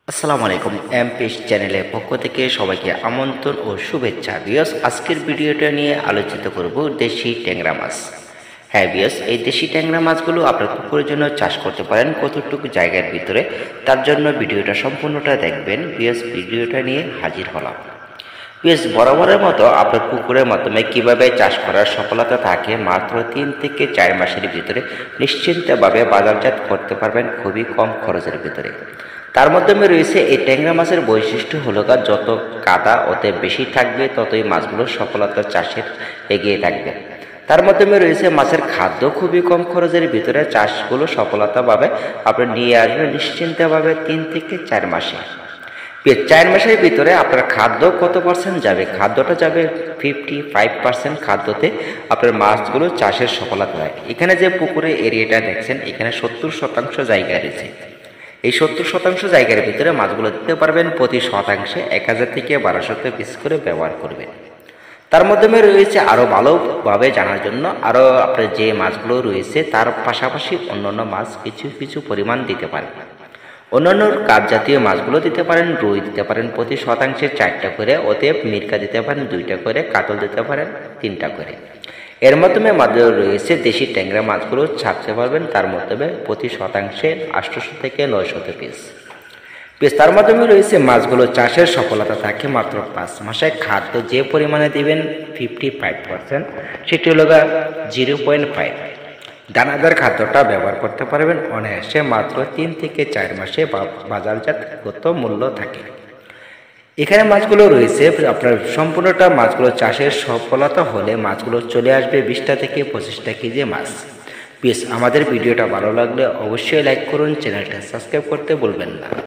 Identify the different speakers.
Speaker 1: আসসালামু আলাইকুম এমপিএস চ্যানেলের পক্ষ থেকে সবাইকে আমন্ত্রণ ও শুভেচ্ছা। ভিউয়ার্স, আজকের ভিডিওটা নিয়ে আলোচিত করব দেশি ট্যাংরা মাছ। হ্যাঁ ভিউয়ার্স, এই দেশি ট্যাংরা মাছগুলো আপনার পুকুরের জন্য চাষ করতে পারেন কতটুকু জায়গার ভিতরে, তার জন্য ভিডিওটা সম্পূর্ণটা দেখবেন। ভিউয়ার্স, ভিডিওটা নিয়ে হাজির হলাম। ভিউয়ার্স, বরাবরের মতো আপনার পুকুরের মাধ্যমে কিভাবে চাষ করার সফলতা থাকে মাত্র 3 থেকে 4 মাসের ভিতরে নিশ্চিন্তভাবে বাজারজাত করতে পারবেন খুবই কম খরচের ভিতরে। তার মাধ্যমে রয়েছে এই ট্যাংরা মাছের বৈশিষ্ট্য হলো যত কাদা ওতে বেশি থাকবে ততই মাছগুলো সফলতা চাষের এগিয়ে থাকবে। তার মাধ্যমে রয়েছে মাছের খাদ্য খুবই কম খরচের ভিতরে চাষগুলো সফলতাভাবে আপনি নিয়ে আসবেন নিশ্চিন্তভাবে 3 থেকে 4 মাসে। 4 মাসের ভিতরে আপনার খাদ্য কত পার্সেন্ট যাবে? খাদ্যটা যাবে 55% খাদ্যতে আপনার মাছগুলো চাষের সফলতা হয়। এখানে যে পুকুরের এরিয়াটা দেখছেন এখানে 70% জায়গা রয়েছে। এই 70% জায়গার ভিতরে মাছগুলো দিতে পারবেন প্রতি শতাংশে 1000 থেকে 1200 পিস করে ব্যবহার করবেন। তার মাধ্যমে রয়েছে আরও ভালোভাবে জানার জন্য আরও আপনার যে মাছগুলো রয়েছে তার পাশাপাশি অন্যান্য মাছ কিছু কিছু পরিমাণ দিতে পারেন। অন্যান্য কাঠ জাতীয় মাছগুলো দিতে পারেন, রুই দিতে পারেন প্রতি শতাংশে 4টা করে, অতএব মিরকা দিতে পারেন 2টা করে, কাতল দিতে পারেন 3টা করে। এর মাধ্যমে রয়েছে দেশি ট্যাংরা মাছগুলো ছাড়তে পারবেন, তার মাধ্যমে প্রতি শতাংশে 800 থেকে 900 পিস। তার মাধ্যমে রয়েছে মাছগুলো চাষের সফলতা থাকে মাত্র 5 মাসে। খাদ্য যে পরিমাণে দিবেন 55%, সেটি হল 0.5। দানাদার খাদ্যটা ব্যবহার করতে পারবেন অনায়াসে মাত্র 3 থেকে 4 মাসে বাজারজাত মূল্য থাকে। এখানে মাছগুলো রয়েছে আপনার সম্পূর্ণটা মাছগুলো চাষের সফলতা হলে মাছগুলো চলে আসবে 20টা থেকে 25টা কেজি মাছ। প্লিজ আমাদের ভিডিওটা ভালো লাগলে অবশ্যই লাইক করুন, চ্যানেলটা সাবস্ক্রাইব করতে ভুলবেন না।